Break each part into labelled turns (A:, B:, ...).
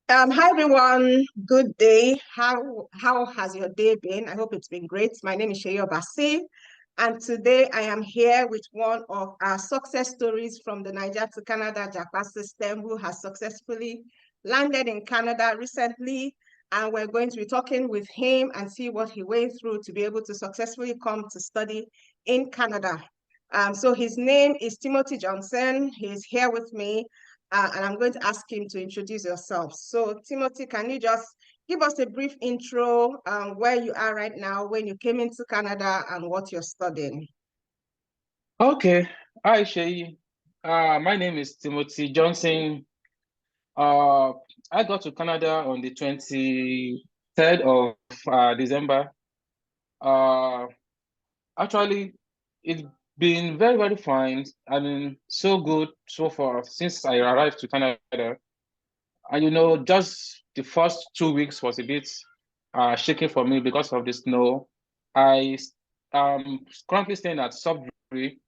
A: Hi everyone. Good day. How has your day been? I hope it's been great. My name is Seyi Obasi, and today I am here with one of our success stories from the Niger to Canada Japa system, who has successfully landed in Canada recently. And we're going to be talking with him and see what he went through to be able to successfully come to study in Canada. So his name is Timothy Johnson. He's here with me and I'm going to ask him to introduce yourself. So, Timothy, can you just give us a brief intro where you are right now, when you came into Canada, and what you're studying?
B: Okay. Hi, Seyi. My name is Timothy Johnson. Uh, I got to Canada on the 23rd of December. Uh, Actually, it's been very, very fine. I mean, so good so far since I arrived to Canada. And just the first 2 weeks was a bit shaky for me because of the snow. I am currently staying at Sudbury,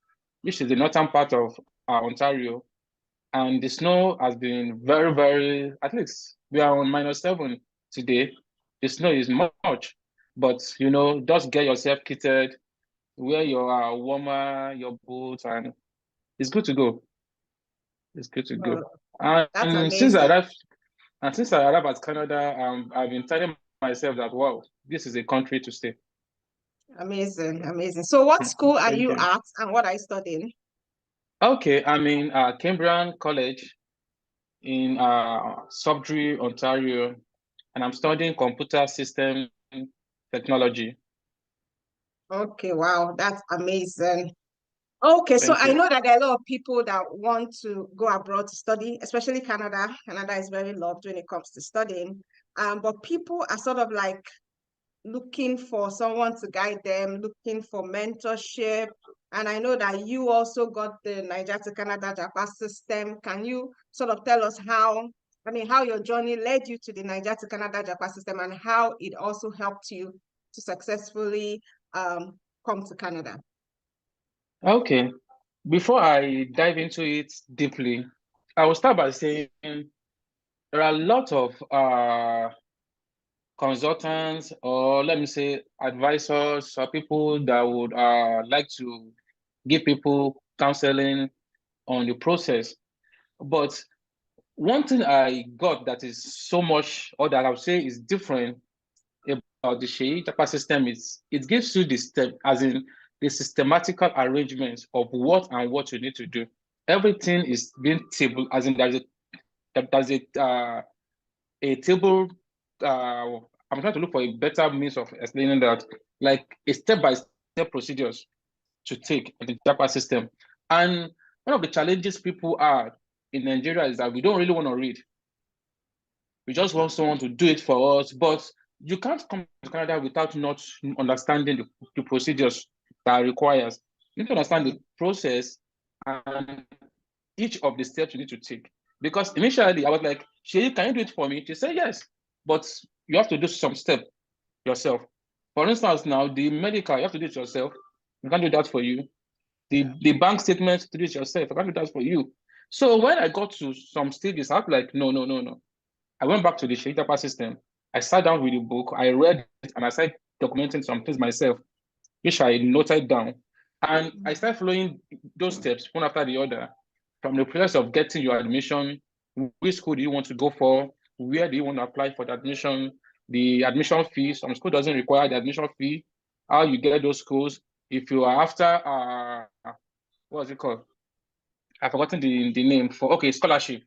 B: which is the northern part of Ontario, and the snow has been very, very, at least we are on -7 today. The snow is much, but just get yourself kitted, wear your warmer, your boots, and it's good to go. It's good to go.
A: Oh, that's
B: And since I
A: amazing.
B: arrived, at Canada, I've been telling myself that wow, this is a country to stay.
A: Amazing, amazing. So, what school are
B: Thank
A: you
B: you.
A: at, and what are you studying?
B: Okay, I'm in Cambrian College in Sudbury, Ontario, and I'm studying computer system technology.
A: Okay, wow, that's amazing. Okay, so
B: Thank
A: I
B: you.
A: know that there are a lot of people that want to go abroad to study, especially Canada. Canada is very loved when it comes to studying. But people are sort of like looking for someone to guide them, looking for mentorship. And I know that you also got the Niger to Canada Japa system. Can you sort of tell us how your journey led you to the Niger to Canada Japa system, and how it also helped you to successfully come to Canada?
B: Okay, before I dive into it deeply, I will start by saying there are a lot of consultants, or let me say advisors, or people that would like to give people counseling on the process. But one thing I got that is so much, or that I would say is different about the Seyi Japa system is it gives you the step, as in the systematical arrangement of what you need to do. Everything is being table, as in there's a table. I'm trying to look for a better means of explaining that, like a step-by-step procedures to take in the Japa system. And one of the challenges people are in Nigeria is that we don't really want to read. We just want someone to do it for us. But you can't come to Canada without not understanding the procedures that requires. You need to understand the process and each of the steps you need to take. Because initially I was like, Shay, can you do it for me? She said yes, but you have to do some step yourself. For instance, now the medical, you have to do it yourself. I can't do that for you. The bank statement, to do it yourself. I can't do that for you. So when I got to some stages, I was like, no, no, no, no. I went back to the Japa system. I sat down with the book, I read it, and I started documenting some things myself, which I noted down. And I started following those steps one after the other, from the process of getting your admission, which school do you want to go for, where do you want to apply for the admission fee. Some school doesn't require the admission fee, how you get those schools. If you are after, what's it called? I've forgotten the name for, okay, scholarship.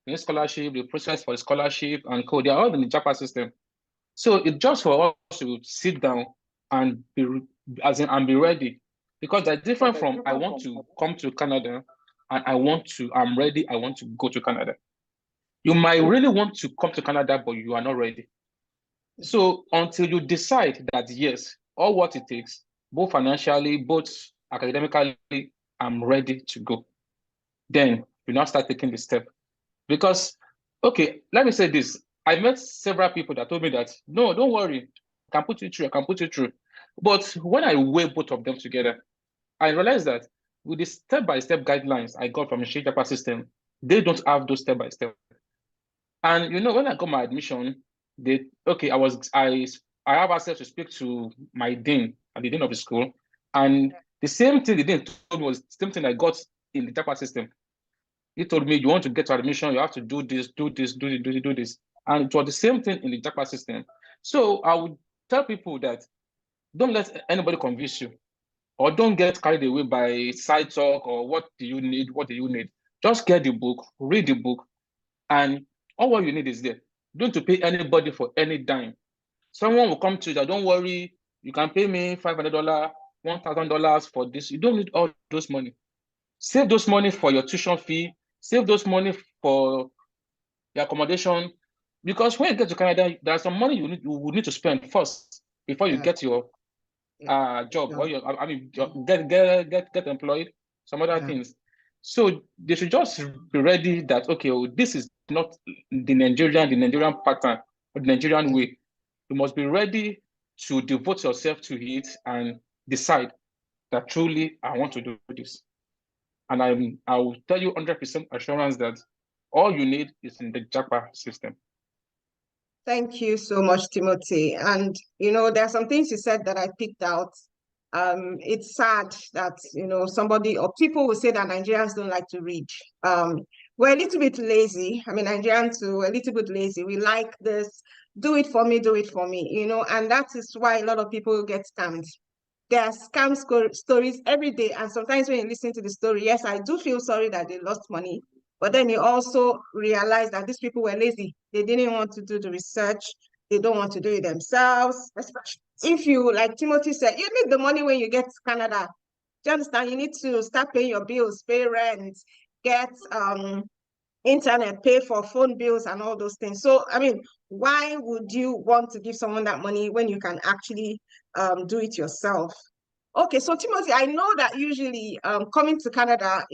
B: The scholarship, the process for the scholarship and code, they're all in the Japa system. So it's just for us to sit down and and be ready. Because they're different from I want to come to Canada and I'm ready, I want to go to Canada. You might really want to come to Canada, but you are not ready. So until you decide that yes, all what it takes, both financially, both academically, I'm ready to go, then you now start taking the step. Because, okay, let me say this. I met several people that told me that, no, don't worry, I can put you through, I can put you through. But when I weigh both of them together, I realized that with the step-by-step guidelines I got from the Japa system, they don't have those step-by-step. And when I got my admission, I have access to speak to my dean at the dean of the school, and the same thing the dean told me was the same thing I got in the Japa system. He told me, you want to get to admission, you have to do this, do this, do this, do this, do this. And it was the same thing in the Japa system. So I would tell people that don't let anybody convince you, or don't get carried away by side talk or what do you need, what do you need. Just get the book, read the book, and all what you need is there. Don't to pay anybody for any dime. Someone will come to you that, don't worry, you can pay me $500, $1,000 for this. You don't need all those money. Save those money for your tuition fee. Save those money for your accommodation. Because when you get to Canada, there's some money you will need to spend first before you get your job, or get employed, some other things. So they should just be ready that, okay, this is not the Nigerian pattern or the Nigerian way. You must be ready to devote yourself to it and decide that truly I want to do this. And I will tell you 100% assurance that all you need is in the Japa system.
A: Thank you so much, Timothy. And, there are some things you said that I picked out. It's sad that, somebody or people will say that Nigerians don't like to read. We're a little bit lazy. I mean, Nigerians too, a little bit lazy. We like this, do it for me, and that is why a lot of people get scammed. There are scam stories every day. And sometimes when you listen to the story, yes, I do feel sorry that they lost money. But then you also realize that these people were lazy. They didn't want to do the research. They don't want to do it themselves. Especially if you, like Timothy said, you need the money when you get to Canada. Do you understand? You need to start paying your bills, pay rent, get internet, pay for phone bills and all those things. So, I mean, why would you want to give someone that money when you can actually do it yourself? Okay, so Timothy, I know that usually coming to Canada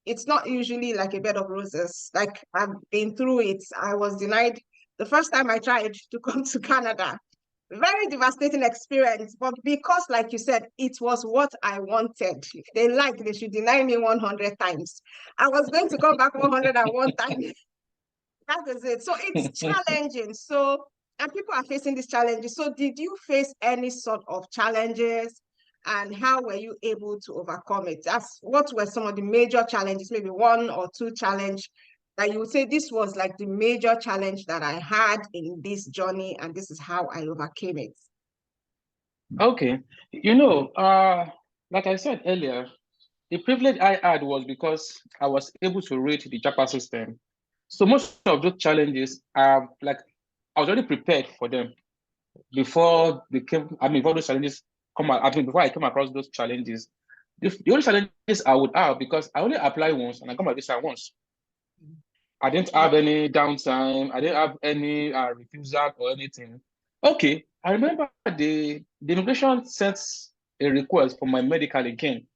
A: it's not usually like a bed of roses. Like I've been through it. I was denied the first time I tried to come to Canada. Very devastating experience, but because, like you said, it was what I wanted. If they should deny me 100 times. I was going to come back 101 times. That is it. So it's challenging. So, and people are facing these challenges. So did you face any sort of challenges, and how were you able to overcome it? What were some of the major challenges, maybe one or two challenge that you would say this was like the major challenge that I had in this journey, and this is how I overcame it?
B: Okay. Like I said earlier, the privilege I had was because I was able to read the Japa system. So most of those challenges are like I was already prepared for them before before those challenges come out. Before I came across those challenges. The only challenges I would have, because I only applied once and I got my visa once. I didn't have any downtime. I didn't have any refusal or anything. Okay, I remember the immigration sent a request for my medical again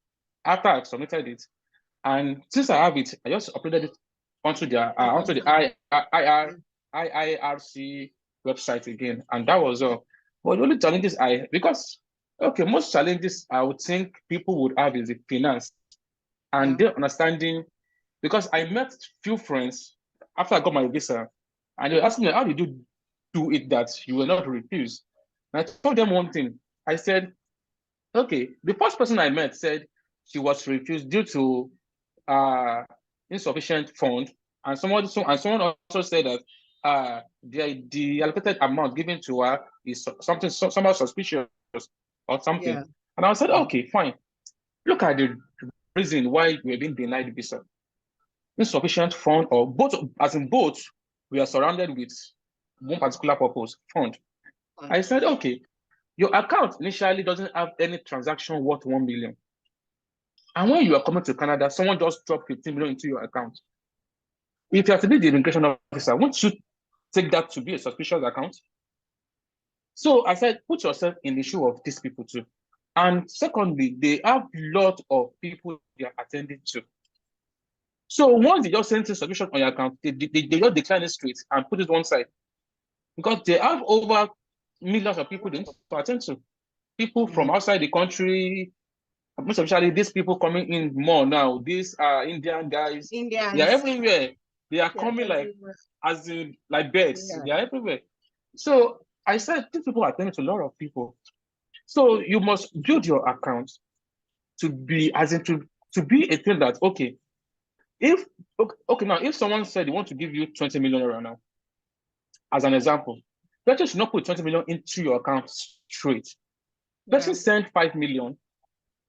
B: after I submitted it, and since I have it, I just uploaded it onto the IIRC website again, and that was all. But the only challenges most challenges I would think people would have is the finance and their understanding, because I met few friends after I got my visa, and they were asking me, how did you do it that you were not refused? And I told them one thing. I said, okay, the first person I met said she was refused due to insufficient fund, and someone also said that the allocated amount given to her is somehow suspicious or something. And I said, okay, fine. Look at the reason why we're being denied visa. Insufficient fund, or both, as in both, we are surrounded with one particular purpose, fund. I said, okay, your account initially doesn't have any transaction worth 1 million. And when you are coming to Canada, someone just dropped 15 million into your account. If you have to be the immigration officer, won't you take that to be a suspicious account? So I said, put yourself in the shoe of these people too. And secondly, they have a lot of people they are attending to. So once they just send a submission on your account, they just decline it straight and put it one side. Because they have over millions of people they need to attend to. People from outside the country, most especially these people coming in more now, these Indian guys, they are everywhere. They are
A: Yeah,
B: coming like
A: everywhere.
B: as in like birds.
A: Yeah.
B: They are everywhere. So I said these people are attending to a lot of people. So you must build your account to be as in to be a thing that okay, if okay now if someone said they want to give you 20 million right now, as an example, person should not put 20 million into your account straight.
A: Yeah.
B: Person send 5 million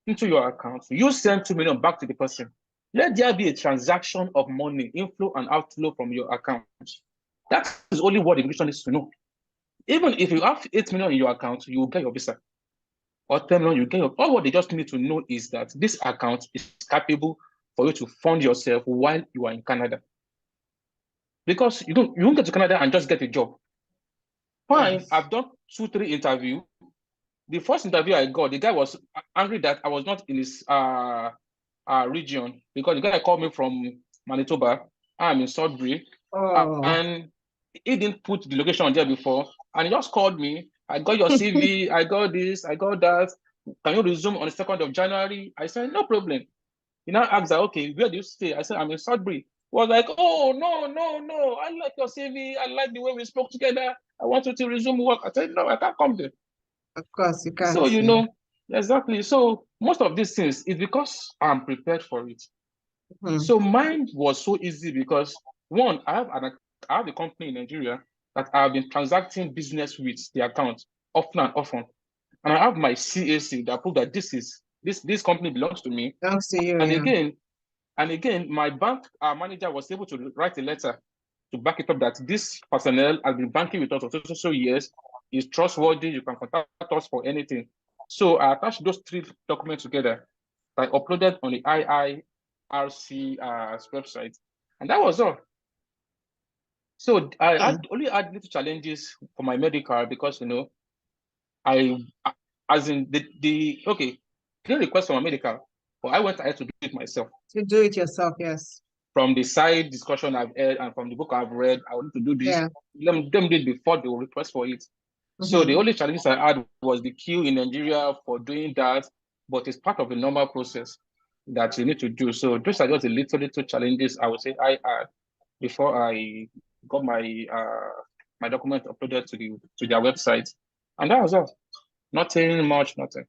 B: into your account, you send 2 million back to the person. Let there be a transaction of money, inflow and outflow from your account. That is only what the immigration needs to know. Even if you have 8 million in your account, you will get your visa. Or 10 million, you get your all what they just need to know is that this account is capable for you to fund yourself while you are in Canada. Because you won't get to Canada and just get a job. Fine,
A: Yes.
B: I've done 2, 3 interviews. The first interview I got, the guy was angry that I was not in his region because the guy called me from Manitoba. I'm in Sudbury,
A: Oh.
B: and he didn't put the location on there before, and he just called me. I got your CV, I got this, I got that. Can you resume on the 2nd of January? I said, no problem. He now asked that, okay, where do you stay? I said, I'm in Sudbury. He was like, oh, no, no, no. I like your CV. I like the way we spoke together. I want you to resume work. I said, no, I can't come there.
A: Of course, you
B: So,
A: can't. Yeah.
B: exactly. So most of these things is because I'm prepared for it.
A: Mhm.
B: So mine was so easy because one, I have a company in Nigeria that I've been transacting business with the account often and often. And I have my CAC that prove that this company belongs to me.
A: Thanks to you.
B: And
A: Yeah.
B: again, my bank manager was able to write a letter to back it up that this personnel has been banking with us for so years, is trustworthy, you can contact us for anything. So I attached those 3 documents together. I uploaded on the IIRC website, and that was all. So
A: Hmm.
B: only had little challenges for my medical because I as in the okay, didn't request for my medical, but I went ahead to do it myself.
A: To do it yourself. Yes.
B: From the side discussion I've heard and from the book I've read, I wanted to do this.
A: Yeah.
B: Them did before they will request for it. So the
A: Hmm.
B: only challenges I had was the queue in Nigeria for doing that, but it's part of the normal process that you need to do. So those are just the little challenges I would say I had before I got my document uploaded to their website, and that was all. Nothing much, nothing.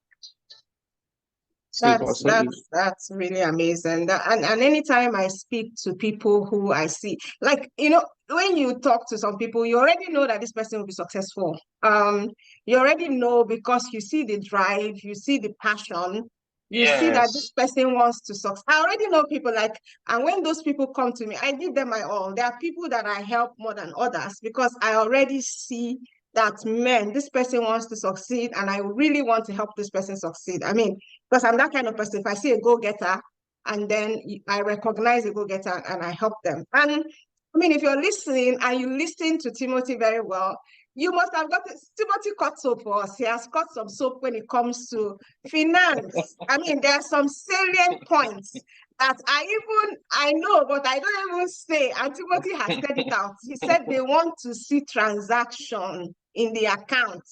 B: So it
A: That's
B: was so easy.
A: that's that's really amazing. And anytime I speak to people who I see, like when you talk to some people, you already know that this person will be successful. You already know because you see the drive, you see the passion, you see that this
B: Yes.
A: person wants to succeed. I already know people like, and when those people come to me, I give them my all. There are people that I help more than others because I already see that, man, this person wants to succeed, and I really want to help this person succeed. I mean, because I'm that kind of person. If I see a go-getter and then I recognize a go-getter and I help them. And I mean, if you're listening and you listen to Timothy very well, you must have got it. Timothy cut soap for us. He has cut some soap when it comes to finance. I mean, there are some salient points that I know, but I don't even say. And Timothy has said it out. He said they want to see transaction in the account.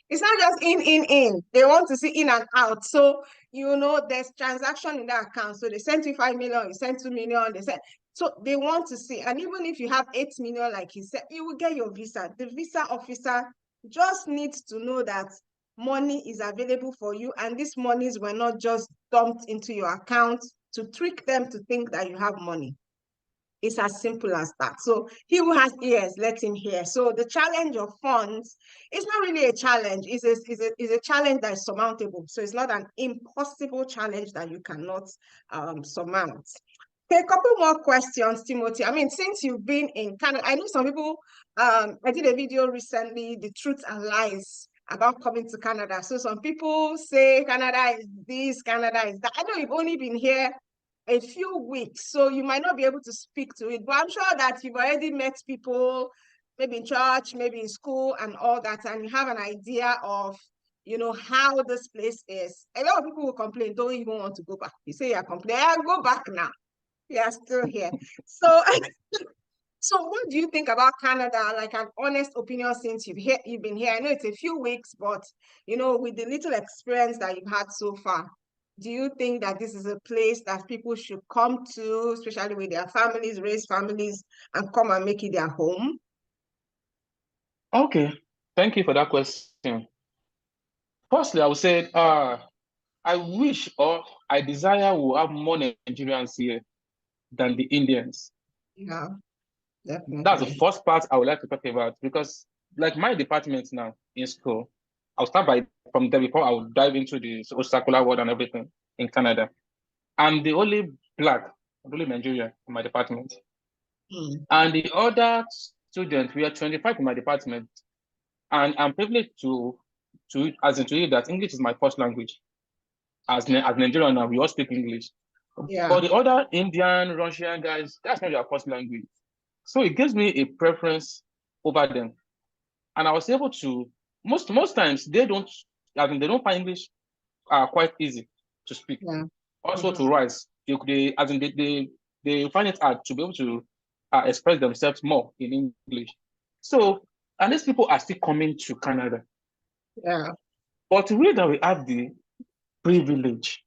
A: It's not just in. They want to see in and out. So, there's transaction in that account. So they sent you 5 million, you sent 2 million, they sent. So they want to see. And even if you have 8 million, like he said, you will get your visa. The visa officer just needs to know that money is available for you. And these monies were not just dumped into your account to trick them to think that you have money. It's as simple as that. So he who has ears, let him hear. So the challenge of funds is not really a challenge. It's a challenge that is surmountable. So it's not an impossible challenge that you cannot surmount. Okay, a couple more questions, Timothy. I mean, since you've been in Canada, I know some people, I did a video recently, the truth and lies about coming to Canada. So some people say Canada is this, Canada is that. I know you've only been here a few weeks, so you might not be able to speak to it, but I'm sure that you've already met people, maybe in church, maybe in school and all that, and you have an idea of, how this place is. A lot of people will complain, don't even want to go back. You say you're complaining, go back now. You're still here. So, so what do you think about Canada? Like an honest opinion since you've been here. I know it's a few weeks, but with the little experience that you've had so far. do you think that this is a place that people should come to, especially with their families, raise families, and come and make it their home?
B: Okay, thank you for that question. Firstly, I would say, I wish or I desire we have more Nigerians here than the Indians.
A: Yeah,
B: That's the
A: definitely.
B: first part I would like to talk about because, like my department now in school, I'll start by from there before I will dive into the circular world and everything in Canada. I'm the only black, the only Nigerian in my department.
A: Mm.
B: And the other students, we are 25 in my department. And I'm privileged to as in to you that English is my first language. As Nigerian now, we all speak English.
A: Yeah,
B: But the other Indian, Russian guys, that's not their first language. So it gives me a preference over them. And I was able to most times they don't, I mean they don't find English quite easy to speak.
A: yeah.
B: Also to
A: Mm-hmm.
B: write. They as in they find it hard to be able to express themselves more in English. So and these people are still coming to Canada.
A: Yeah,
B: But we that we have the privilege.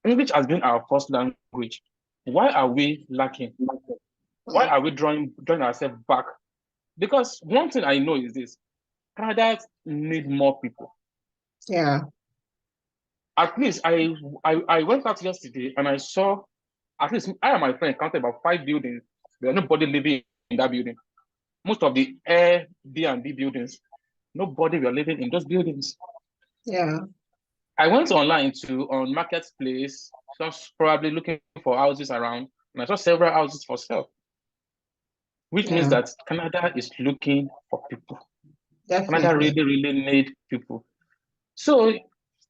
B: English has been our first language. Why are we lacking? Why
A: mm.
B: are we drawing ourselves back? Because one thing I know is this: Canada need more people.
A: Yeah,
B: At least I went out yesterday and I saw at least I and my friend counted about 5 buildings. There are nobody living in that building. Most of the Airbnb buildings, nobody were living in those buildings.
A: yeah,
B: I went online to on Marketplace, just probably looking for houses around, and I saw several houses for sale, which means
A: yeah,
B: that Canada is looking for people. Canada
A: definitely.
B: really, really need people. So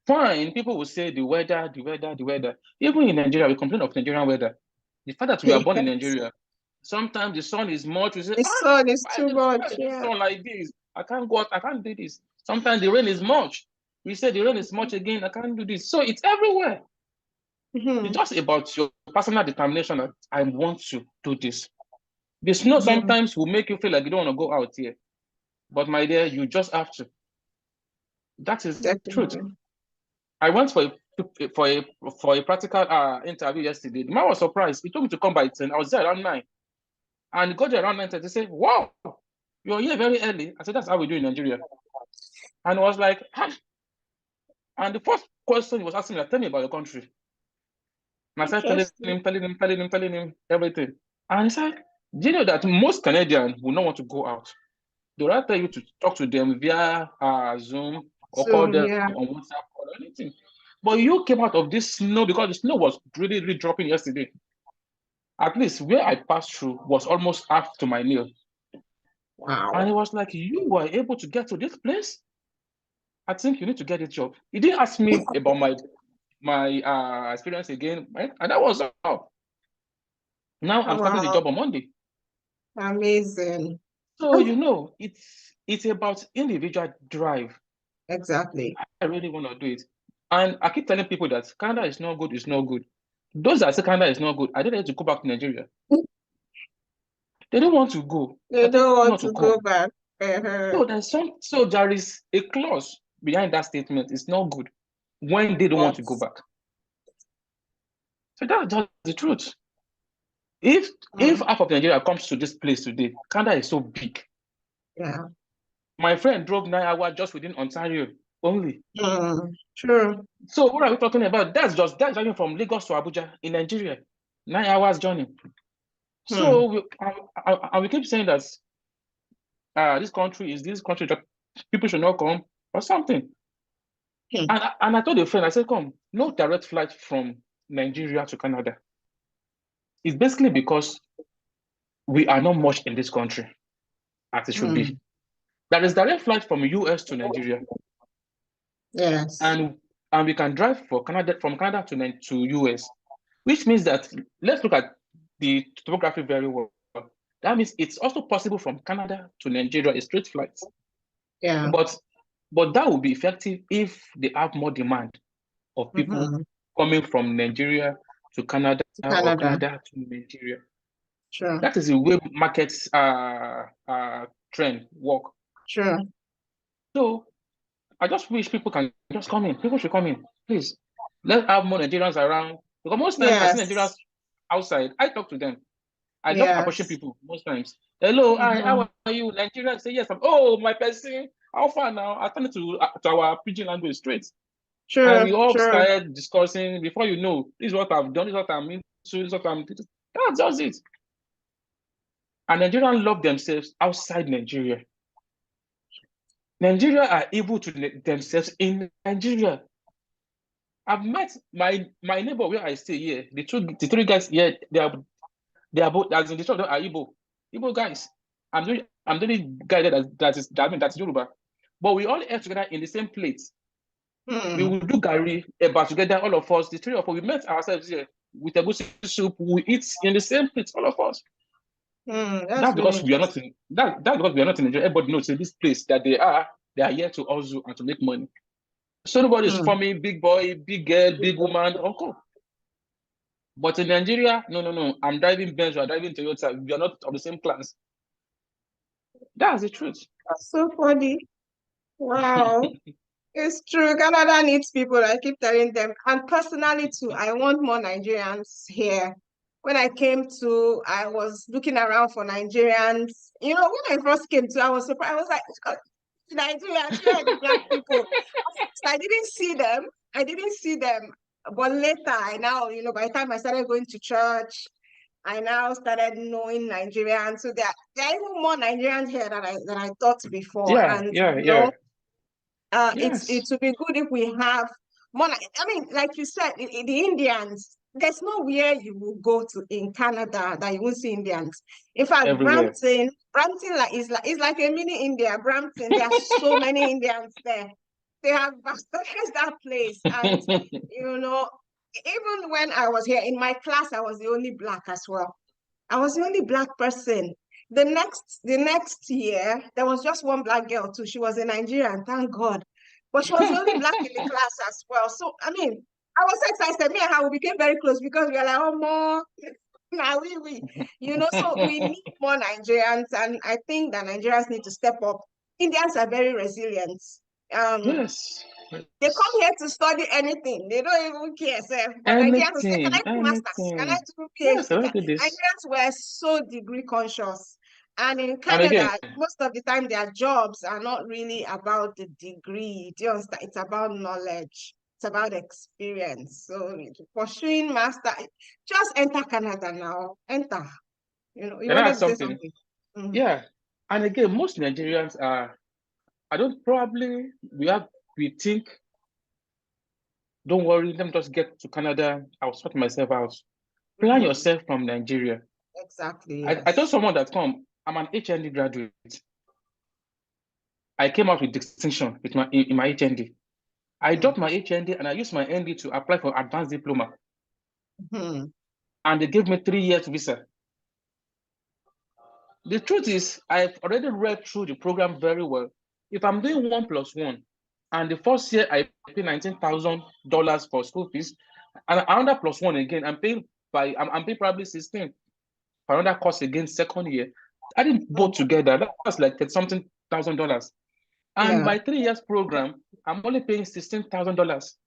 B: fine, people will say the weather, the weather, the weather. Even in Nigeria, we complain of Nigerian weather. The fact that we are born in
A: Yes.
B: Nigeria, sometimes the sun is much. We say,
A: The sun is
B: why
A: too
B: why
A: much.
B: is this
A: Yeah.
B: sun like this? I can't go out, I can't do this. Sometimes the rain is much. We say the rain is much again, I can't do this. So it's everywhere. It's
A: Mm-hmm.
B: just about your personal determination that I want to do this. The snow
A: Mm-hmm.
B: sometimes will make you feel like you don't want to go out here. But my dear, you just have to. That is the truth.
A: Definitely.
B: I went for a for a practical interview yesterday. The man was surprised. He told me to come by 10. I was there around 9. And he got there around 9:30. He said, wow, you're here very early. I said, that's how we do in Nigeria. And I was like, huh? And the first question he was asking me, like, tell me about your country. And I started
A: Interesting.
B: telling him everything. And he said, do you know that most Canadians will not want to go out? They'll rather tell you to talk to them via Zoom or call
A: So,
B: them
A: yeah.
B: on WhatsApp or anything. But you came out of this snow because the snow was really, really dropping yesterday. At least where I passed through was almost half to my nail. And
A: Wow.
B: it was like, you were able to get to this place? I think you need to get a job. He didn't ask me about my experience again, right? And that was all. Now I'm starting the
A: Wow.
B: job on Monday.
A: Amazing.
B: So it's about individual drive.
A: Exactly.
B: I really want to do it. And I keep telling people that Canada is not good, it's not good. Those that say Canada is not good, are they ready to go back to Nigeria? They don't want to go.
A: They
B: I tell
A: don't
B: them
A: want
B: not to
A: to go
B: come.
A: back. Uh-huh.
B: So there is a clause behind that statement. It's not good when they don't want to go
A: Yes.
B: back. So that's just the truth. If
A: Mm.
B: half of Nigeria comes to this place today, Canada is so big.
A: Yeah.
B: My friend drove 9 hours just within Ontario only.
A: Mm. True.
B: So what are we talking about? That's driving from Lagos to Abuja in Nigeria. 9 hours journey.
A: Hmm.
B: So we keep saying that this country that people should not come or something.
A: Hmm.
B: And I told a friend, I said, come, no direct flight from Nigeria to Canada. It's basically because we are not much in this country as it should be.
A: Hmm.
B: There is direct flight from US to Nigeria,
A: Yes.
B: and we can drive from Canada to US, which means that let's look at the topography very well. That means it's also possible from Canada to Nigeria, a straight flight.
A: Yeah.
B: But that will be effective if they have more demand of people
A: Mm-hmm.
B: coming from Nigeria to Canada or
A: Canada.
B: Canada to Nigeria.
A: Sure.
B: That is the way markets trend work.
A: Sure.
B: So I just wish people can just come in. People should come in, please. Let's have more Nigerians around. Because most times I see Nigerians
A: Yes.
B: outside, I talk to them. I love approaching
A: Yes.
B: people most times. Hello, hi,
A: Mm-hmm.
B: how are you? Nigerian say yes. Oh, my person. How far now? I turn it to our pidgin language straight. And
A: True.
B: we all
A: True.
B: started discussing. Before you know, this is what I've done, this is what I'm into, this is what I'm into. That's just it. And Nigerians love themselves outside Nigeria. Nigeria are able to themselves in Nigeria. I've met my neighbor where I stay here. The three guys here, they are both, as in the shop, are Igbo guys. I'm the only guy there that's Yoruba. But we all ate together in the same plate. We
A: Hmm.
B: will do gari, eba together, all of us, the three of us. We met ourselves here with a goosey soup. We eat in the same plate, all of us.
A: That's
B: That's
A: really
B: because we are not
A: interesting.
B: in that's because we are not in Nigeria. Everybody knows in this place that they are here to hustle and to make money. So nobody is
A: Hmm.
B: forming big boy, big girl, big woman, uncle. But in Nigeria, no, no, no. I'm driving Benz, you are driving Toyota. We are not of the same class. That's the truth.
A: That's so funny. Wow. It's true. Canada needs people. I keep telling them. And personally, too, I want more Nigerians here. When I came to, I was looking around for Nigerians. You know, when I first came to, I was surprised. I was like, "Oh, Nigerians, where are the black people?" At first, I didn't see them. I didn't see them. But later, I now, by the time I started going to church, I now started knowing Nigerians. So there are even more Nigerians here than I thought before.
B: Yeah,
A: And,
B: yeah, yeah.
A: it
B: Yes,
A: would be good if we have more. I mean, like you said, the Indians. There's nowhere you will go to in Canada that you won't see Indians. In fact,
B: everywhere.
A: Brampton like a mini India. Brampton, there are so many Indians there. They have bastardized that place, and you know, even when I was here in my class, I was the only black as well. I was the only black person. The next year, there was just one black girl too. She was a Nigerian, thank God. But she was the only black in the class as well. So I mean, I was so excited. Me and her, we became very close because we were like, oh more now so we need more Nigerians, and I think that Nigerians need to step up. Indians are very resilient. Um,
B: Yes,
A: they come
B: yes.
A: here to study anything. They don't even care, sir. But Nigerians will say, can I
B: Anything,
A: do masters? Can I
B: anything.
A: do
B: Yes, I
A: PhD?
B: don't do this.
A: Nigerians were so degree conscious. And in
B: And again,
A: Canada, most of the time their jobs are not really about the degree. Do you understand? It's about knowledge. It's about experience. So pursuing master, just enter Canada now. Enter. You
B: can I
A: wanted
B: add
A: to say
B: something?
A: something? Mhm.
B: Yeah. And again, most Nigerians are, I don't probably, we think, don't worry, let me just get to Canada. I'll sort myself out. Plan
A: Mhm.
B: yourself from Nigeria.
A: Exactly,
B: I told
A: yes.
B: someone that I'm an HND graduate. I came out with distinction with in my HND. I
A: Mhm.
B: dropped my HND and I used my ND to apply for advanced diploma.
A: Mhm.
B: And they gave me 3 years visa. The truth is, I've already read through the program very well. If I'm doing 1+1, and the first year I pay $19,000 for school fees, and another plus one again, I'm paying probably 16 for another course again second year. I did both
A: Mhm.
B: together. That's like 30 something thousand dollars. And
A: Yeah.
B: by 3 years program, I'm only paying $16,000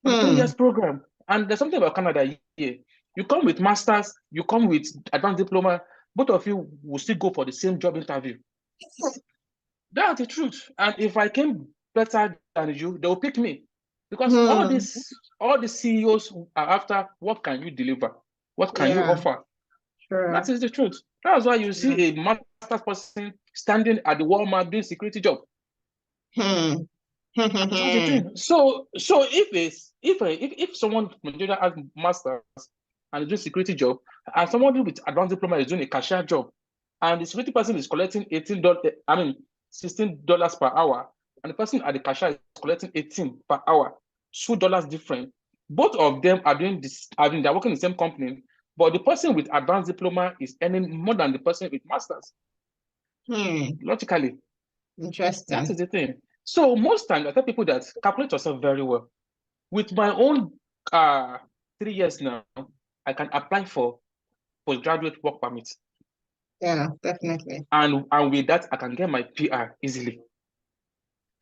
B: for the three
A: Hmm.
B: years program. And there's something about Canada here. You come with masters, you come with advanced diploma, both of you will still go for the same job interview. That's the truth. And if I came better than you, they'll pick me. Because
A: Hmm.
B: all the CEOs are after what can you deliver? What can you
A: Yeah.
B: offer? That
A: True.
B: is the truth. That's why you
A: True.
B: see a master person standing at the Walmart doing security job.
A: Hmm.
B: That's the thing. So if someone from Nigeria has masters and is doing security job, and someone with advanced diploma is doing a cashier job, and the security person is collecting $18, I mean $16 per hour, and the person at the cashier is collecting 18 per hour, $2 different. Both of them are doing this. I mean, they're working in the same company, but the person with advanced diploma is earning more than the person with masters.
A: Hmm.
B: Logically, that
A: Interesting.
B: is the thing. So most times I tell people that calculate yourself very well. With my own 3 years now, I can apply for postgraduate work permit.
A: Yeah, definitely.
B: And with that, I can get my PR easily.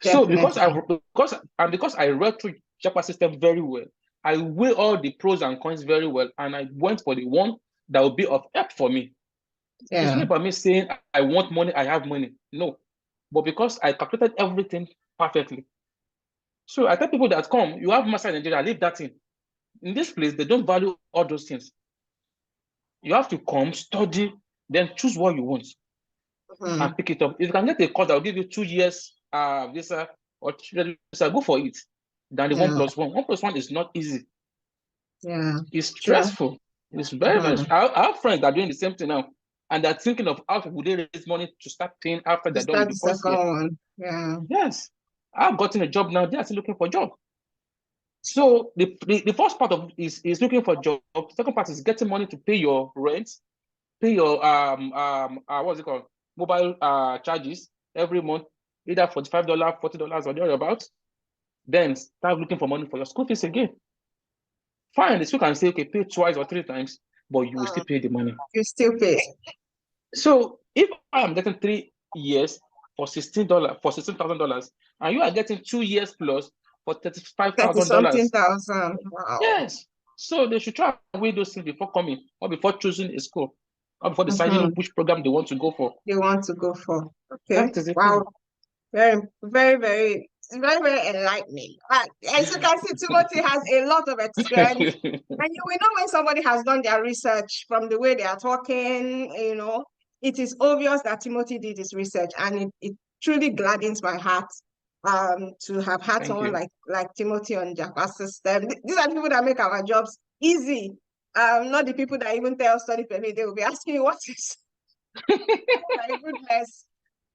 B: So because I
A: Definitely.
B: read through Japa system very well. I weigh all the pros and cons very well, and I went for the one that will be of help for me. It's not about me saying I want money, I have money. No. But because I calculated everything perfectly. So I tell people that come, you have master in Nigeria, leave that in. In this place, they don't value all those things. You have to come, study, then choose what you want and pick it up. If you can get a course that will give you 2 years visa or 3 years visa, go for it. Than the 1+1. 1+1 is not easy.
A: Yeah.
B: It's stressful. It's very, very stressful. I have friends that are doing the same thing now. And they're thinking of how would they raise money to start paying after they're done with the first year.
A: One. Yeah.
B: Yes. I've gotten a job now. They're still looking for a job. So the first part of is looking for a job. The second part is getting money to pay your rent, pay your what's it called? Mobile charges every month, either $45, $40 or thereabouts. Then start looking for money for your school fees again. Fine, the school can say, okay, pay twice or 3 times, but you will still pay the money.
A: You still pay.
B: So if I am getting 3 years for $16,000, and you are getting 2 years plus for $35,000.
A: Wow.
B: Yes. So they should try and weigh those things before coming or before choosing a school or before deciding which program they want to go for.
A: They want to go for. Okay.
B: That is it.
A: Wow. Very, very, very, very, very enlightening. As you can see, Timothy has a lot of experience. And you will know when somebody has done their research from the way they are talking, it is obvious that Timothy did his research, and it truly gladdens my heart to have had someone like Timothy on Japa System. These are the people that make our jobs easy. Not the people that even tell study permit. They will be asking you, what is oh my goodness.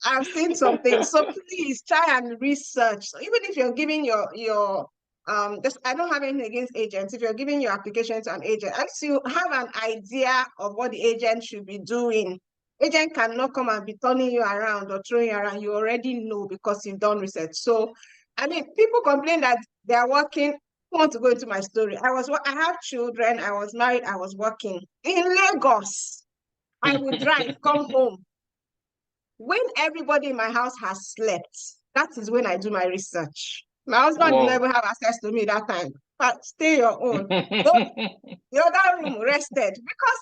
A: I've seen something. So please try and research. So even if you're giving your I don't have anything against agents. If you're giving your application to an agent, at least you have an idea of what the agent should be doing. Agent cannot come and be turning you around or throwing you around. You already know because you've done research. So, I mean, people complain that they are working. I want to go into my story. I have children. I was married. I was working in Lagos. I would drive, come home. When everybody in my house has slept, that is when I do my research. My husband will never have access to me that time. But stay your own. The other room rested because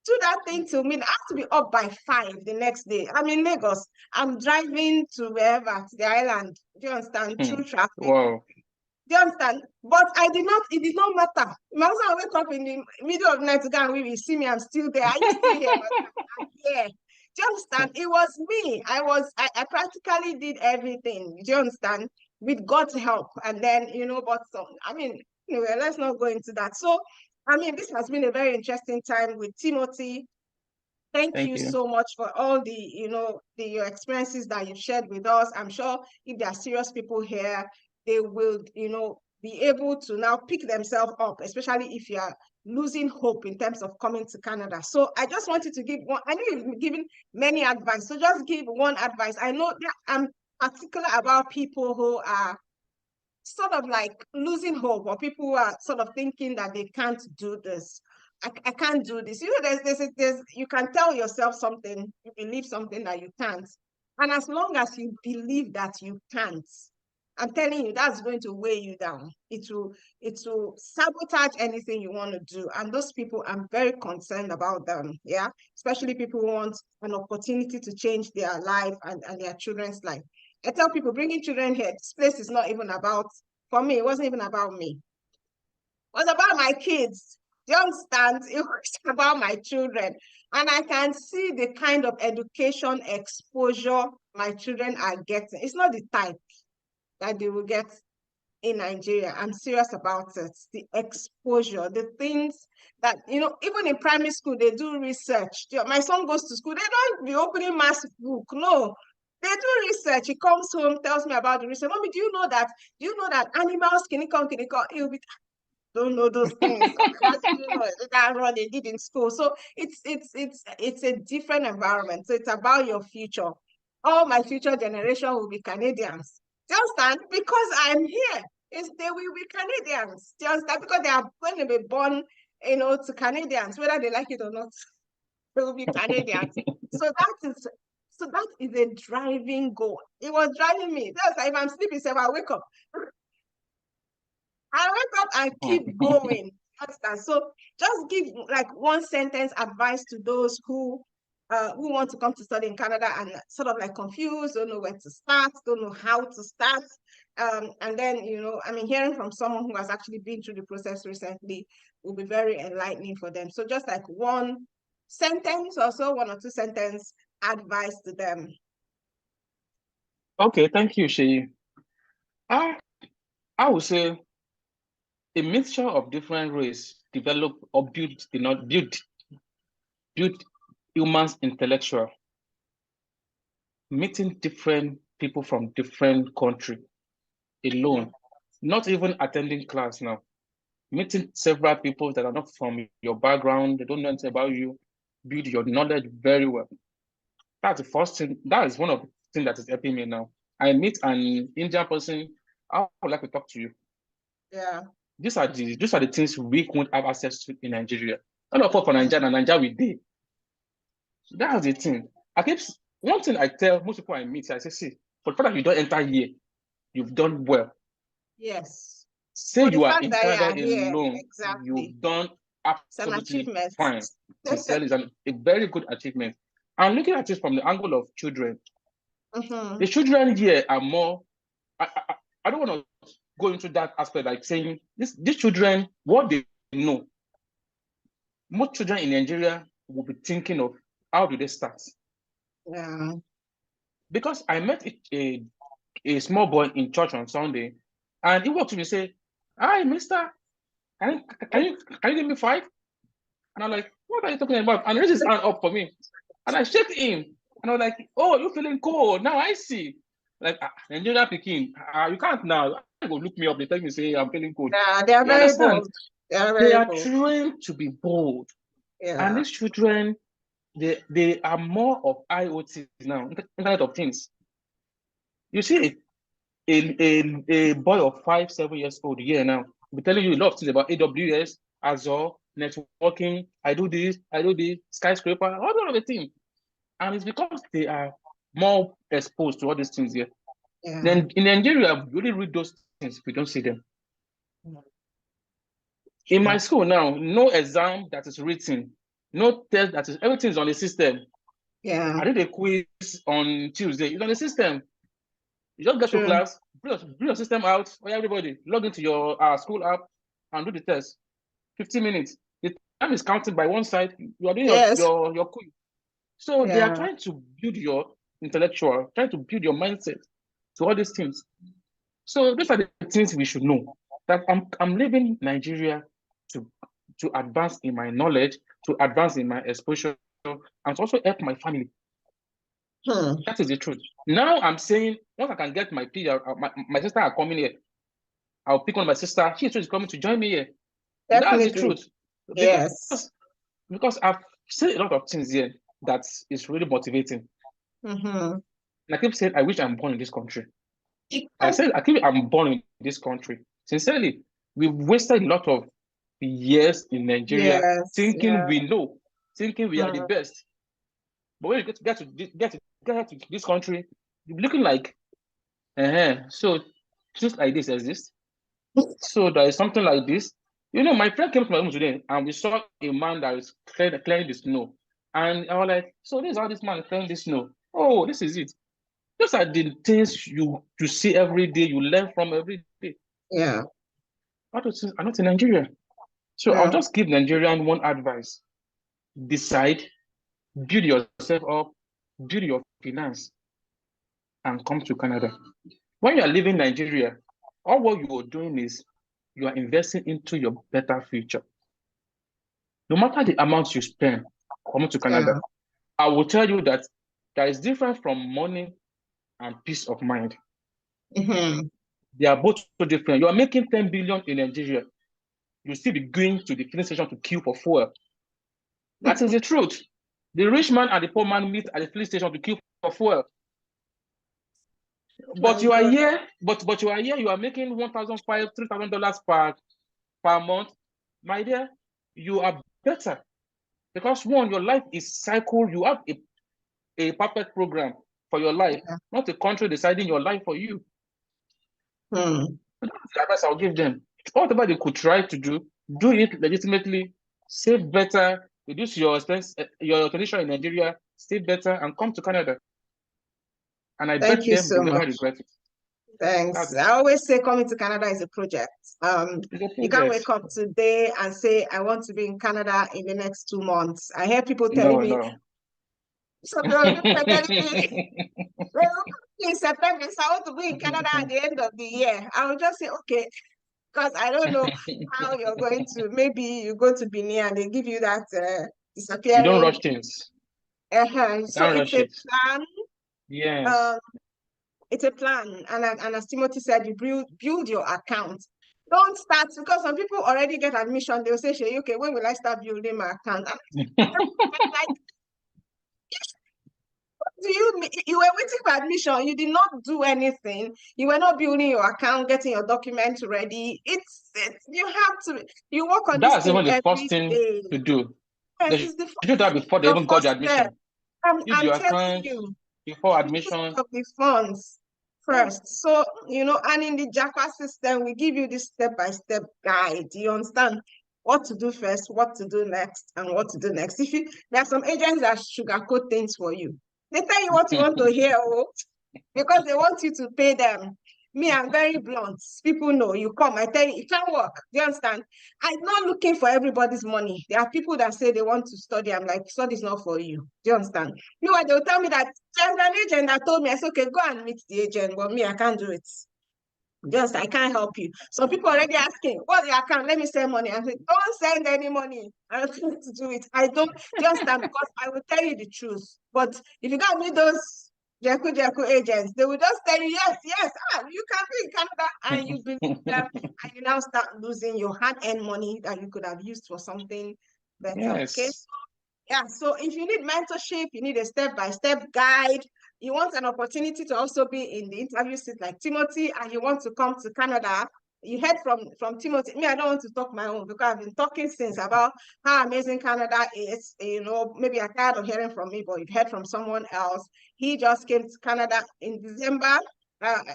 A: do that thing to me. I have to be up by 5 the next day. I'm in Lagos. I'm driving to wherever, to the island. Do you understand? Through traffic.
B: Wow.
A: Do you understand? But it did not matter. My husband wake up in the middle of the night to go and we see me, I'm still there. Are you still here? I'm here. Do you understand? It was me. I practically did everything. Do you understand? With God's help. And then, but anyway, let's not go into that. So, this has been a very interesting time with Timothy. Thank you so much for all your experiences that you've shared with us. I'm sure if there are serious people here, they will, be able to now pick themselves up, especially if you are losing hope in terms of coming to Canada. So I just wanted to give one. I know you've given many advice, so just give one advice. I know that I'm particular about people who are sort of like losing hope, or people who are sort of thinking that they can't do this. I can't do this. There's you can tell yourself something, you believe something that you can't. And as long as you believe that you can't, I'm telling you, that's going to weigh you down. It will sabotage anything you want to do. And those people, I'm very concerned about them. Yeah. Especially people who want an opportunity to change their life and their children's life. I tell people, bringing children here, this place is not even about, for me, it wasn't even about me. It was about my kids. Do you understand? It was about my children. And I can see the kind of education exposure my children are getting. It's not the type that they will get in Nigeria. I'm serious about it. The exposure, the things that, even in primary school, they do research. My son goes to school, they don't be opening math book. No, they do research. He comes home, tells me about the research. Mommy, do you know that animals can come? He'll be, don't know those things. How do you know that run they did in school? So it's a different environment. So it's about your future. All my future generation will be Canadians. Do you understand? Because I'm here. They will be Canadians. Do you understand? Because they are going to be born, to Canadians, whether they like it or not. They will be Canadians. So that is a driving goal. It was driving me. That's like if I'm sleeping, so I wake up. I wake up and keep going. Understand? So just give like one sentence advice to those who want to come to study in Canada and sort of like confused, don't know where to start, don't know how to start. And then, I mean, hearing from someone who has actually been through the process recently will be very enlightening for them. So just like one sentence or so, one or two sentence advice to them.
B: Okay, thank you, Seyi. I would say a mixture of different race develop or build humans intellectual, meeting different people from different country alone, not even attending class now, meeting several people that are not from your background, they don't know anything about you, build your knowledge very well. That's the first thing. That is one of the things that is helping me now. I meet an Indian person, I would like to talk to you.
A: Yeah.
B: These are the things we won't have access to in Nigeria. All of us for Nigeria and Nigeria we did. That's the thing. One thing I tell most people I meet, I say, see, for the fact that you don't enter here, you've done well.
A: Yes.
B: Say
A: For the
B: you are
A: fact
B: in
A: that you
B: Canada
A: are here,
B: alone,
A: exactly.
B: you've done
A: It's an
B: absolutely
A: achievement.
B: fine. Sincerely, it's a very good achievement. And looking at it from the angle of children, the children here are more. I don't want to go into that aspect, like saying these children, what they know. Most children in Nigeria will be thinking of how do they start.
A: Yeah.
B: Because I met a small boy in church on Sunday, and he walked to me and said, "Hi, mister, can you give me 5?" And I'm like, "What are you talking about?" And he raised his hand up for me. And I shake him. And I was like, "Oh, you're feeling cold. Now I see." Like, Nigeria Peking, you can't now. You go look me up. They tell me, say, I'm feeling cold.
A: Yeah, they are
B: You
A: very
B: understand?
A: bold. They are
B: They
A: very
B: are
A: bold.
B: trained to be bold. And
A: Yeah.
B: these children, they are more of IoT now, Internet of Things. You see a boy of 5, 7 years old here now, be telling you a lot of things about AWS, Azure, networking. I do this, skyscraper, all of the things. And it's because they are more exposed to all these things here.
A: Yeah.
B: Then in Nigeria, we only read those things, we don't see them. In my school now, no exam that is written, no test that is, everything is on the system.
A: Yeah.
B: I did a quiz on Tuesday, it's on the system. You just get to class, bring your system out, everybody log into your school app and do the test. 15 minutes. The time is counted by one side, you are doing
A: Yes.
B: your quiz. So they are
A: Yeah.
B: trying to build your intellectual, trying to build your mindset to all these things. So these are the things we should know. That I'm leaving Nigeria to advance in my knowledge, to advance in my exposure, and to also help my family. That is the truth. Now I'm saying once I can get my PR, my sister are coming here. I'll pick on my sister. She is coming to join me here. That's the
A: Definitely.
B: truth.
A: Yes.
B: Because I've seen a lot of things here that is really motivating. And I keep saying, I wish I'm born in this country. I'm born in this country. Sincerely, we've wasted a lot of years in Nigeria thinking we know, thinking we are the best. But when you get to this country, you're looking like, so things like this exist. So there is something like this. My friend came to my room today and we saw a man that is clearing the snow. And I was like, so this is how this man is clearing the snow. Oh, this is it. Those are the things you see every day, you learn from every day.
A: Yeah.
B: All those things are not in Nigeria. So I'll just give Nigerian one advice. Decide, build yourself up, build your finance, and come to Canada. When you are leaving Nigeria, all what you are doing is you are investing into your better future. No matter the amount you spend coming to Canada, I will tell you that there is difference from money and peace of mind. They are both so different. You are making 10 billion in Nigeria. You still be going to the filling station to queue for fuel. That is the truth. The rich man and the poor man meet at the filling station to queue for fuel. But you are here, you are making $1,500, $3,000 per month. My dear, you are better. Because one, your life is cycle. You have a perfect program for your life, not a country deciding your life for you. That's the advice I'll give them. whatever they could try to do it legitimately, save better, reduce your expense, your condition in Nigeria, save better, and come to Canada. And I
A: Thank
B: bet
A: you
B: them
A: so
B: they'll never
A: much.
B: regret it. That's
A: Thanks.
B: it.
A: I always say coming to Canada is a project.
B: It's a
A: You can't
B: project.
A: wake up today and say, I want to be in Canada in the next 2 months. I hear people telling
B: No,
A: me,
B: no.
A: some people are telling me, well, in September, so I want to be in Canada at the end of the year. I will just say, okay, because I don't know how you're going to, maybe you go to Benin and they give you that
B: You don't
A: disappearing.
B: rush things. You
A: So
B: can't
A: it's
B: rush
A: a
B: it.
A: plan.
B: Yes.
A: Um, it's a plan. And as Timothy said, you build your account. Don't start, because some people already get admission. They'll say, "Shay, okay, when will I start building my account?" I'm like, you were waiting for admission, you did not do anything, you were not building your account, getting your documents ready. It's you have to, you work on this
B: That's
A: thing
B: even the first
A: every
B: thing
A: day.
B: to do.
A: Yes,
B: They should
A: it's the
B: do that before they
A: your
B: even got the
A: first step.
B: admission. Build
A: I'm
B: your
A: telling
B: account
A: you,
B: before
A: you think
B: admission.
A: of the funds
B: Yeah.
A: first. So, and in the Japa system, we give you this step-by-step guide. You understand what to do first, what to do next, and what to do next. There are some agents that sugarcoat things for you. They tell you what you want to hear, because they want you to pay them. Me, I'm very blunt. People know you come, I tell you, it can't work. Do you understand? I'm not looking for everybody's money. There are people that say they want to study. I'm like, study is not for you. Do you understand? They'll tell me that there's an agent that told me, I said, okay, go and meet the agent. But me, I can't do it. Just, I can't help you. Some people already asking, what's your account? Let me send money. I said, don't send any money. I don't want to do it. I don't, do you understand? Because I will tell you the truth. But if you got me those Jaku agents, they will just tell you, yes, you can be in Canada, and you believe them, and you now start losing your hard-earned money that you could have used for something better. Okay.
B: Yes.
A: Yeah, so if you need mentorship, you need a step-by-step guide, you want an opportunity to also be in the interview seat like Timothy, and you want to come to Canada, you heard from Timothy. Me, I don't want to talk my own, because I've been talking since about how amazing Canada is. Maybe I'm tired of hearing from me, but you've heard from someone else. He just came to Canada in December.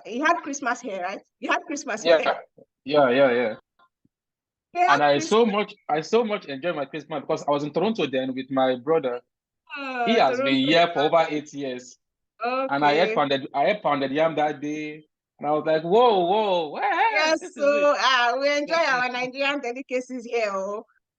A: He had Christmas here, right? You had Christmas here.
B: Yeah. Yeah.
A: He had
B: And I
A: Christmas.
B: so much enjoyed my Christmas because I was in Toronto then with my brother. He has been
A: Toronto.
B: here for over 8 years. And
A: Okay.
B: I had pounded yam that day. And I was like, whoa,
A: Yes,
B: this is it.
A: so we enjoy our Nigerian delicacies here.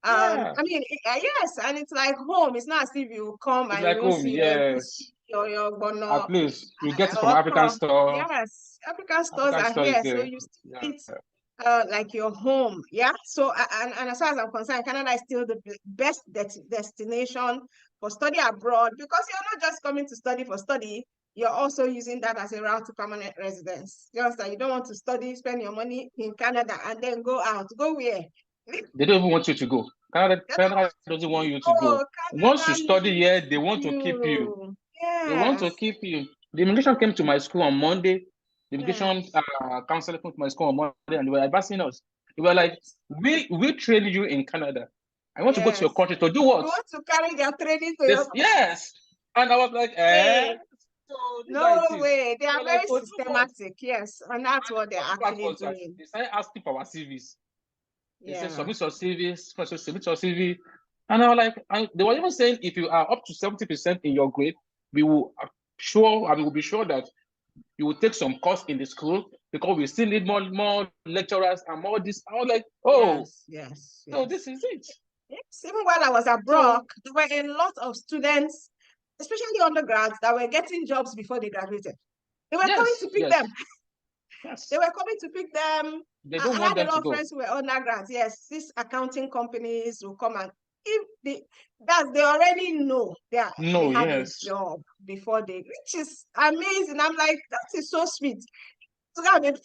B: Yeah.
A: I mean, yes, and it's like home. It's not as if you come
B: It's
A: and you
B: like
A: won't
B: home,
A: see your egusi
B: yes.
A: or your bono,
B: At least you get it from African
A: okra.
B: store.
A: Yes, African stores
B: African
A: are
B: store is
A: here, so
B: there.
A: you still
B: Yeah.
A: eat like your home. Yeah. So and as far as I'm concerned, Canada is still the best destination for study abroad, because you're not just coming to study for study. You're also using that as a route to permanent residence. Just that you don't want to study, spend your money in Canada, and then go out. Go where?
B: They don't even want you to go. Canada doesn't want you to go.
A: Oh,
B: Once you
A: Canada
B: study here,
A: needs
B: they want to keep you.
A: you.
B: They want to
A: Yes.
B: keep you. The immigration came to my school on Monday. The
A: Yeah.
B: immigration counselor came to my school on Monday, and they were advising us. They were like, we train you in Canada. I want to go to your
A: Yes.
B: country to do
A: You
B: what?
A: want to carry their training to your
B: This, yes. And I was like,
A: way.
B: So this is how
A: No
B: it is.
A: way. They
B: They
A: are
B: were like,
A: very
B: to do what?
A: systematic. Yes. And that's
B: And the
A: what they're
B: funny part
A: actually
B: was that
A: doing.
B: they started asking for our CVs. They said,
A: Yeah.
B: submit your CVs, submit your CV. And I was like, and they were even saying, if you are up to 70% in your grade, we will we will be sure that you will take some course in the school, because we still need more lecturers and more this. I was like, oh, so
A: Yes.
B: this is it.
A: Yes. Even while I was abroad,
B: So
A: there were a lot of students, especially undergrads, that were getting jobs before they graduated. They were coming
B: yes,
A: to pick them. They
B: yes.
A: were coming to pick them.
B: They don't
A: I
B: want
A: had a
B: them
A: lot
B: to
A: of
B: go.
A: friends who were undergrads. Yes, these accounting companies will come, and if they already know they
B: No,
A: have a
B: yes.
A: job before they, which is amazing. I'm like, that is so sweet. So I mean,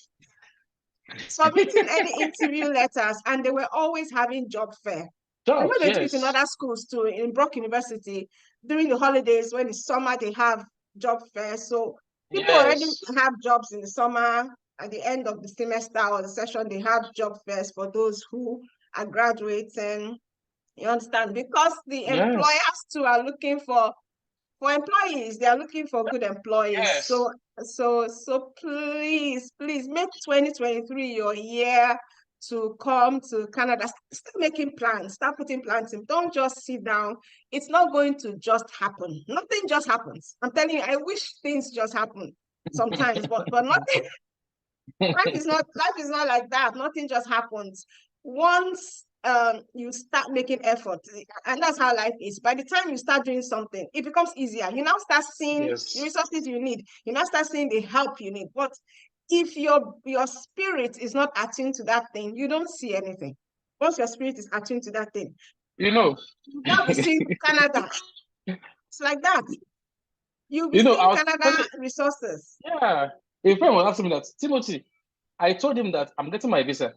A: submitting any interview letters, and they were always having job fair. I know
B: Jobs,
A: they do it in
B: yes.
A: other schools too. In Brock University, during the holidays, when it's summer, they have job fair. So people already
B: Yes.
A: have jobs in the summer. At the end of the semester or the session, they have job fairs for those who are graduating. You understand? Because the
B: Yes.
A: employers too are looking for employees. They are looking for good employees.
B: Yes.
A: So please make 2023 your year to come to Canada, start making plans, start putting plans in. Don't just sit down. It's not going to just happen. Nothing just happens. I'm telling you, I wish things just happen sometimes, but nothing. Life is not like that. Nothing just happens. Once you start making effort, and that's how life is. By the time you start doing something, it becomes easier. You now start seeing the resources you need. You now start seeing the help you need. But if your spirit is not attuned to that thing, you don't see anything. Once your spirit is attuned to that thing,
B: you
A: now be seeing Canada. It's like that. You'll be
B: I
A: seeing
B: was
A: Canada resources.
B: yeah. A friend was asking me that, Timothy, I told him that I'm getting my visa.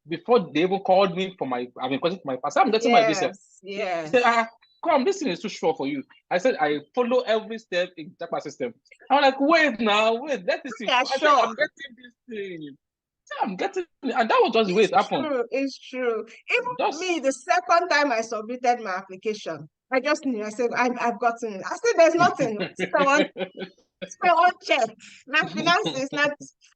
B: Before they even called me for my, I've been questioning for my passport, I'm getting my visa. He said, come, this thing is too short for you. I said, I follow every step in Japa system. I'm like, wait, let me see.
A: Yeah,
B: I said,
A: sure.
B: I'm getting this thing. I'm getting, and that was just the way it happened.
A: It's true. Even me, the second time I submitted my application, I just knew. I said, I've gotten it. I said, there's nothing. Spell on check. Not finances, not,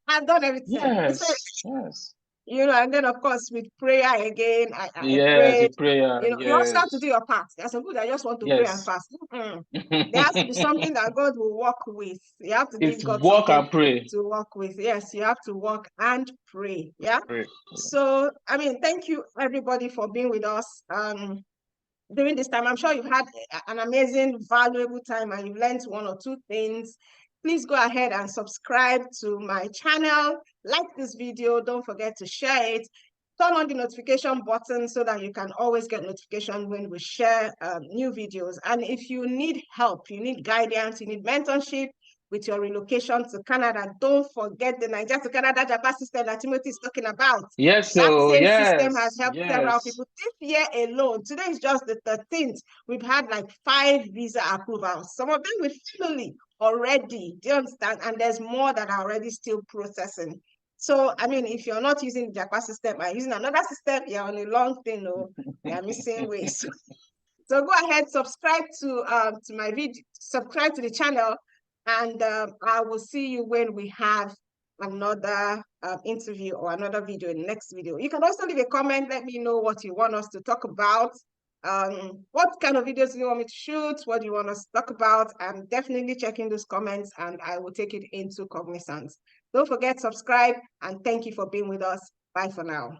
A: I've done everything.
B: Yes.
A: And then of course with prayer again, I
B: Yes,
A: prayed.
B: with prayer.
A: You also have to
B: Yes.
A: do your part. There's some people that just want to pray and
B: Yes.
A: fast. There has to be something that God will work with. You have to give
B: It's
A: God
B: walk
A: something
B: and pray.
A: to work with. Yes, you have to work and pray. Yeah.
B: Pray.
A: So, thank you everybody for being with us during this time. I'm sure you've had an amazing, valuable time and you've learned one or two things. Please go ahead and subscribe to my channel. Like this video. Don't forget to share it. Turn on the notification button so that you can always get notification when we share new videos. And if you need help, you need guidance, you need mentorship with your relocation to Canada, don't forget the Nigeria to Canada Japa system that Timothy is talking about.
B: Yes,
A: that
B: so
A: same
B: yes,
A: system has helped several people. This year alone, today is just the 13th, we've had like 5 visa approvals. Some of them with family already, do you understand? And there's more that are already still processing. So, if you're not using the Japa system and using another system, you're on a long thing, you're missing ways. So go ahead, subscribe to my video, subscribe to the channel, and I will see you when we have another interview or another video in the next video. You can also leave a comment, let me know what you want us to talk about. What kind of videos do you want me to shoot? What do you want us to talk about? I'm definitely checking those comments and I will take it into cognizance. Don't forget, subscribe, and thank you for being with us. Bye for now.